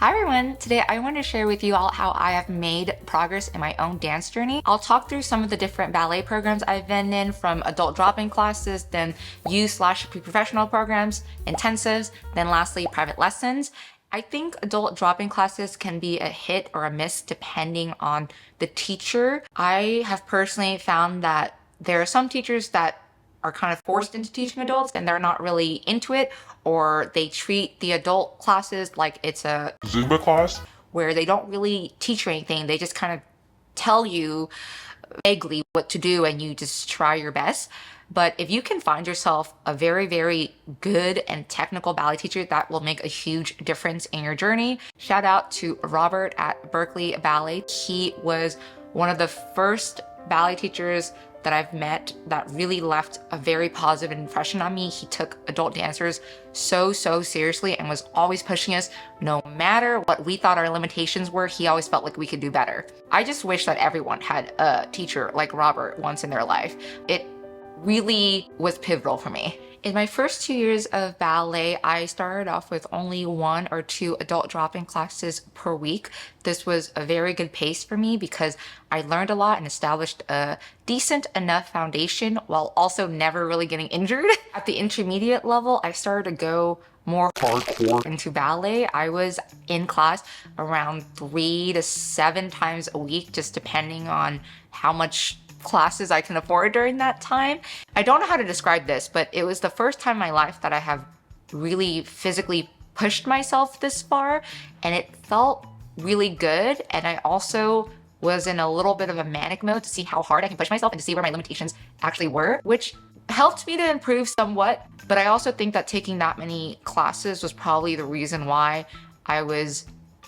Hi everyone! Today I want to share with you all how I have made progress in my own dance journey. I'll talk through some of the different ballet programs I've been in, from adult drop-in classes, then youth/pre-professional programs, intensives, then lastly private lessons. I think adult drop-in classes can be a hit or a miss depending on the teacher. I have personally found that there are some teachers that are kind of forced into teaching adults and they're not really into it, or they treat the adult classes like it's a Zumba class where they don't really teach you anything. They just kind of tell you vaguely what to do and you just try your best. But if you can find yourself a very, very good and technical ballet teacher, that will make a huge difference in your journey. Shout out to Robert at Berkeley Ballet. He was one of the first ballet teachers that I've met that really left a very positive impression on me. He took adult dancers so seriously and was always pushing us. No matter what we thought our limitations were, he always felt like we could do better. I just wish that everyone had a teacher like Robert once in their life. It really was pivotal for me. In my first 2 years of ballet, I started off with only 1 or 2 adult drop-in classes per week. This was a very good pace for me because I learned a lot and established a decent enough foundation while also never really getting injured. At the intermediate level, I started to go more hardcore into ballet. I was in class around 3 to 7 times a week, just depending on how much classes I can afford during that time. I don't know how to describe this, but it was the first time in my life that I have really physically pushed myself this far, and it felt really good. And I also was in a little bit of a manic mode to see how hard I can push myself and to see where my limitations actually were, which helped me to improve somewhat. But I also think that taking that many classes was probably the reason why I was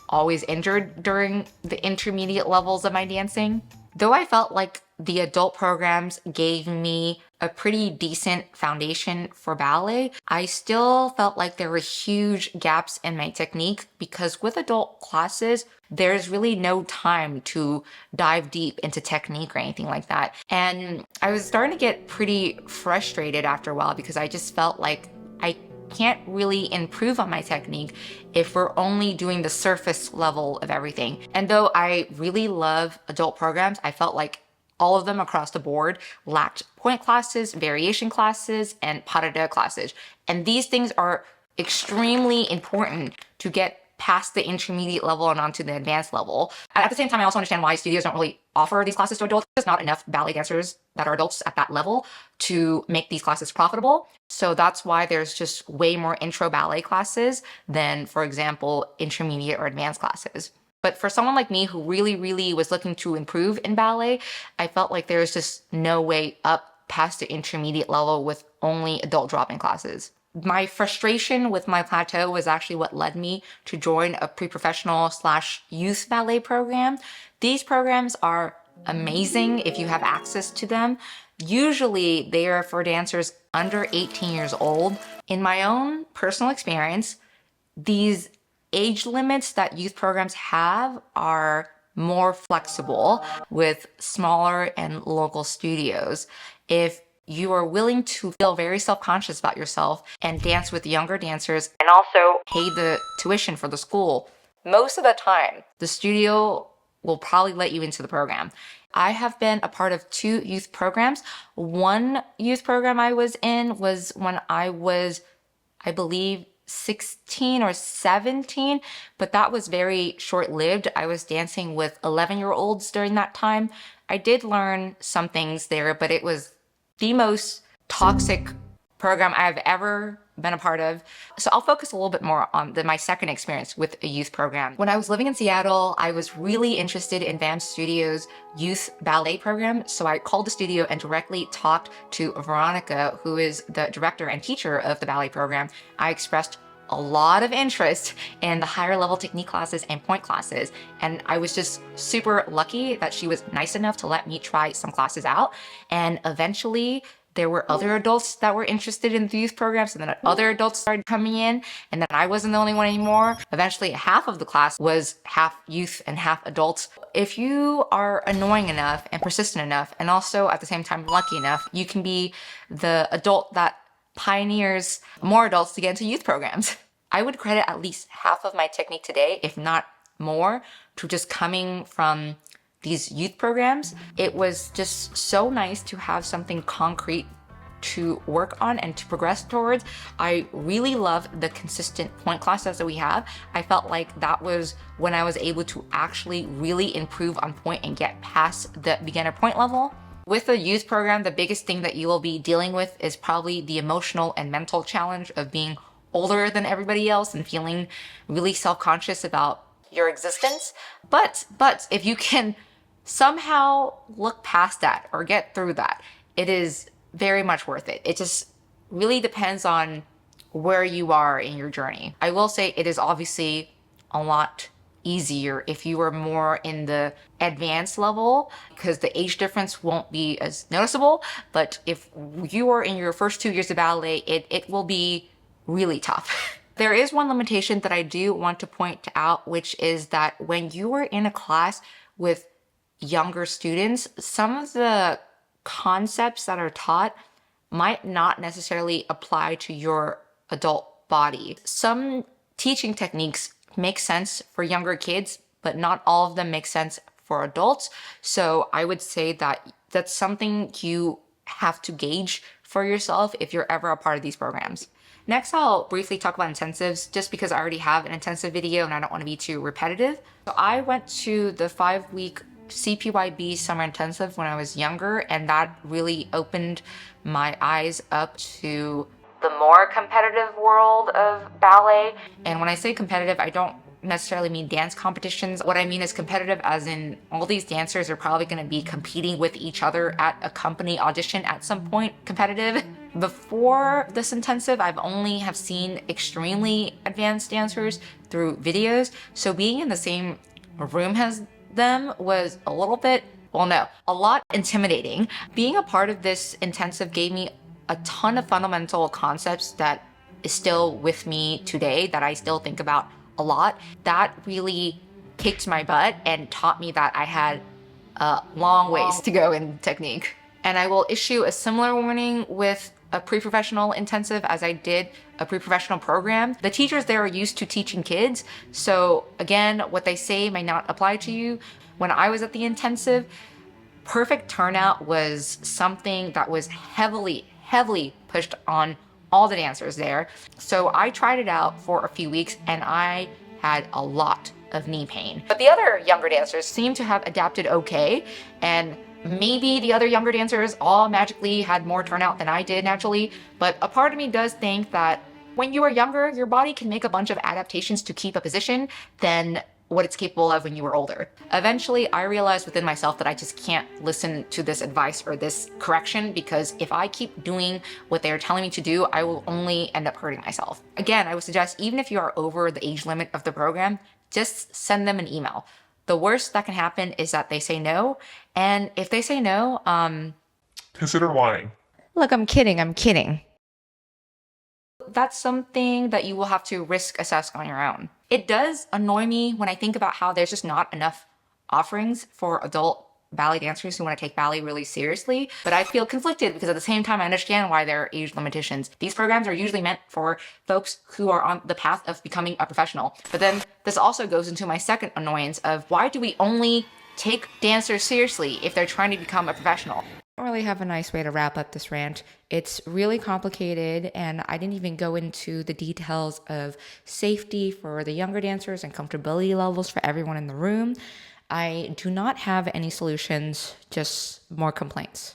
always injured during the intermediate levels of my dancing. Though I felt like the adult programs gave me a pretty decent foundation for ballet, I still felt like there were huge gaps in my technique because with adult classes, there's really no time to dive deep into technique or anything like that. And I was starting to get pretty frustrated after a while because I just felt like I can't really improve on my technique if we're only doing the surface level of everything. And though I really love adult programs, I felt like all of them across the board lacked point classes, variation classes, and pas de deux classes. And these things are extremely important to get past the intermediate level and onto the advanced level. At the same time, I also understand why studios don't really offer these classes to adults. There's not enough ballet dancers that are adults at that level to make these classes profitable. So that's why there's just way more intro ballet classes than, for example, intermediate or advanced classes. But for someone like me who really was looking to improve in ballet, I felt like there was just no way up past the intermediate level with only adult drop-in classes. My frustration with my plateau was actually what led me to join a pre-professional/youth ballet program. These programs are amazing if you have access to them. Usually they are for dancers under 18 years old. In my own personal experience, these age limits that youth programs have are more flexible with smaller and local studios. If you are willing to feel very self-conscious about yourself and dance with younger dancers and also pay the tuition for the school, most of the time, the studio will probably let you into the program. I have been a part of 2 youth programs. One youth program I was in was when I was, I believe, 16 or 17, but that was very short-lived. I was dancing with 11-year-olds during that time. I did learn some things there, but it was the most toxic program I've ever been a part of. So I'll focus a little bit more on my second experience with a youth program. When I was living in Seattle, I was really interested in Bam Studio's youth ballet program. So I called the studio and directly talked to Veronica, who is the director and teacher of the ballet program. I expressed a lot of interest in the higher level technique classes and point classes. And I was just super lucky that she was nice enough to let me try some classes out. And eventually there were other adults that were interested in the youth programs, and then other adults started coming in, and then I wasn't the only one anymore. Eventually, half of the class was half youth and half adults. If you are annoying enough and persistent enough, and also at the same time lucky enough, you can be the adult that pioneers more adults to get into youth programs. I would credit at least half of my technique today, if not more, to just coming from these youth programs. It was just so nice to have something concrete to work on and to progress towards. I really love the consistent point classes that we have. I felt like that was when I was able to actually really improve on point and get past the beginner point level. With the youth program, the biggest thing that you will be dealing with is probably the emotional and mental challenge of being older than everybody else and feeling really self-conscious about your existence. But if you can somehow look past that or get through that, it is very much worth it. It just really depends on where you are in your journey. I will say it is obviously a lot easier if you are more in the advanced level because the age difference won't be as noticeable. But if you are in your first 2 years of ballet, it will be really tough. There is one limitation that I do want to point out, which is that when you are in a class with younger students, some of the concepts that are taught might not necessarily apply to your adult body. Some teaching techniques make sense for younger kids, but not all of them make sense for adults. So I would say that that's something you have to gauge for yourself if you're ever a part of these programs. Next, I'll briefly talk about intensives just because I already have an intensive video and I don't want to be too repetitive. So I went to the 5-week CPYB summer intensive when I was younger, and that really opened my eyes up to the more competitive world of ballet. And when I say competitive, I don't necessarily mean dance competitions. What I mean is competitive as in all these dancers are probably going to be competing with each other at a company audition at some point. Competitive. Before this intensive, I've only have seen extremely advanced dancers through videos. So being in the same room as them was a little bit, well, no, a lot intimidating. Being a part of this intensive gave me a ton of fundamental concepts that is still with me today that I still think about a lot. That really kicked my butt and taught me that I had a long ways to go in technique. And I will issue a similar warning with a pre-professional intensive as I did a pre-professional program. The teachers there are used to teaching kids. So again, what they say may not apply to you. When I was at the intensive, perfect turnout was something that was heavily pushed on all the dancers there. So I tried it out for a few weeks and I had a lot of knee pain. But the other younger dancers seem to have adapted okay, and maybe the other younger dancers all magically had more turnout than I did naturally, but a part of me does think that when you are younger, your body can make a bunch of adaptations to keep a position than what it's capable of when you were older. Eventually, I realized within myself that I just can't listen to this advice or this correction, because if I keep doing what they're telling me to do, I will only end up hurting myself. Again, I would suggest even if you are over the age limit of the program, just send them an email. The worst that can happen is that they say no, and if they say no, consider lying. Look, I'm kidding. That's something that you will have to risk assess on your own. It does annoy me when I think about how there's just not enough offerings for adult ballet dancers who want to take ballet really seriously, but I feel conflicted because at the same time I understand why there are age limitations. These programs are usually meant for folks who are on the path of becoming a professional. But then this also goes into my second annoyance of why do we only take dancers seriously if they're trying to become a professional? I don't really have a nice way to wrap up this rant. It's really complicated, and I didn't even go into the details of safety for the younger dancers and comfortability levels for everyone in the room. I do not have any solutions, just more complaints.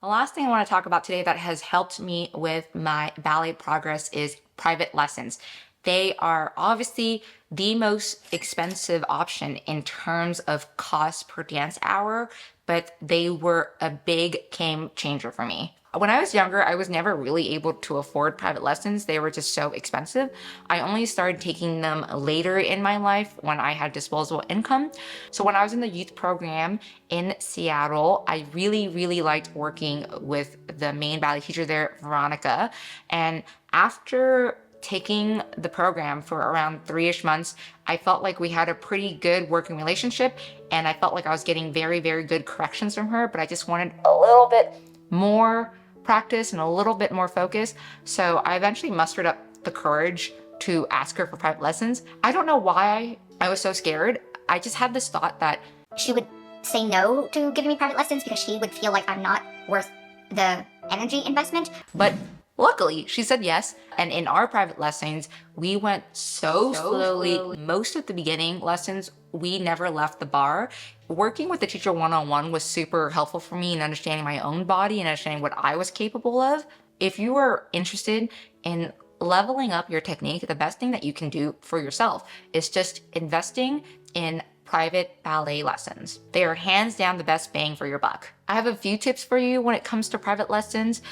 The last thing I want to talk about today that has helped me with my ballet progress is private lessons. They are obviously the most expensive option in terms of cost per dance hour, but they were a big game changer for me. When I was younger, I was never really able to afford private lessons. They were just so expensive. I only started taking them later in my life when I had disposable income. So when I was in the youth program in Seattle, I really liked working with the main ballet teacher there, Veronica. And after taking the program for around 3-ish months, I felt like we had a pretty good working relationship, and I felt like I was getting very good corrections from her, but I just wanted a little bit more practice and a little bit more focus. So I eventually mustered up the courage to ask her for private lessons. I don't know why I was so scared. I just had this thought that she would say no to giving me private lessons because she would feel like I'm not worth the energy investment. But luckily, she said yes. And in our private lessons, we went so slowly. Most of the beginning lessons, we never left the bar. Working with the teacher one-on-one was super helpful for me in understanding my own body and understanding what I was capable of. If you are interested in leveling up your technique, the best thing that you can do for yourself is just investing in private ballet lessons. They are hands down the best bang for your buck. I have a few tips for you when it comes to private lessons.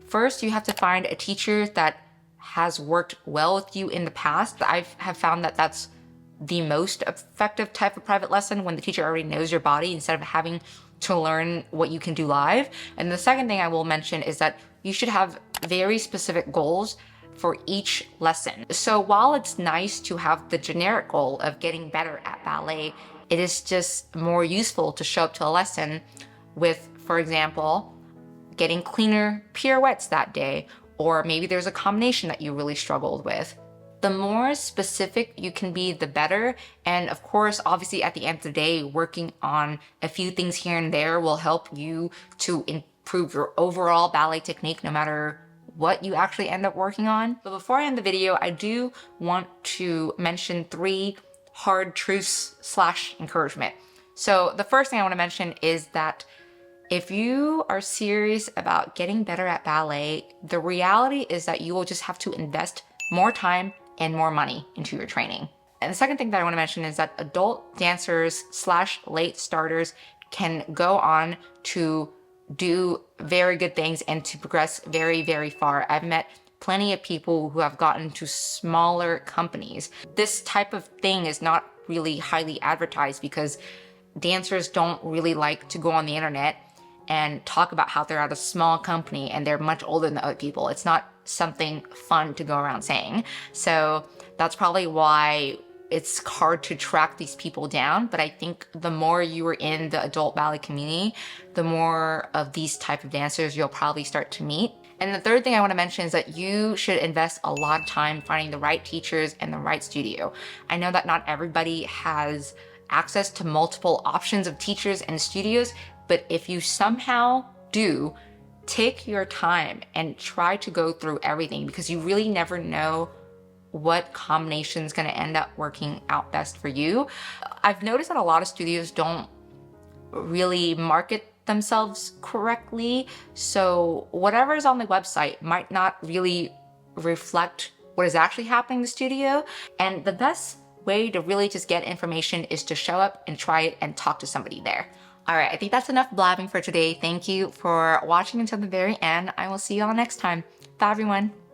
First, you have to find a teacher that has worked well with you in the past. I have found that that's the most effective type of private lesson, when the teacher already knows your body instead of having to learn what you can do live. And the second thing I will mention is that you should have very specific goals for each lesson. So while it's nice to have the generic goal of getting better at ballet, it is just more useful to show up to a lesson with, for example, getting cleaner pirouettes that day, or maybe there's a combination that you really struggled with. The more specific you can be, the better. And of course, obviously at the end of the day, working on a few things here and there will help you to improve your overall ballet technique, no matter what you actually end up working on. But before I end the video, I do want to mention 3 hard truths / encouragement. So the first thing I want to mention is that if you are serious about getting better at ballet, the reality is that you will just have to invest more time and more money into your training. And the second thing that I want to mention is that adult dancers / late starters can go on to do very good things and to progress very, very far. I've met plenty of people who have gotten to smaller companies. This type of thing is not really highly advertised because dancers don't really like to go on the internet and talk about how they're at a small company and they're much older than other people. It's not something fun to go around saying. So that's probably why it's hard to track these people down. But I think the more you are in the adult ballet community, the more of these type of dancers you'll probably start to meet. And the third thing I want to mention is that you should invest a lot of time finding the right teachers and the right studio. I know that not everybody has access to multiple options of teachers and studios, but if you somehow do, take your time and try to go through everything, because you really never know what combination is going to end up working out best for you. I've noticed that a lot of studios don't really market themselves correctly, so whatever is on the website might not really reflect what is actually happening in the studio. And the best way to really just get information is to show up and try it and talk to somebody there. All right, I think that's enough blabbing for today. Thank you for watching until the very end. I will see you all next time. Bye, everyone.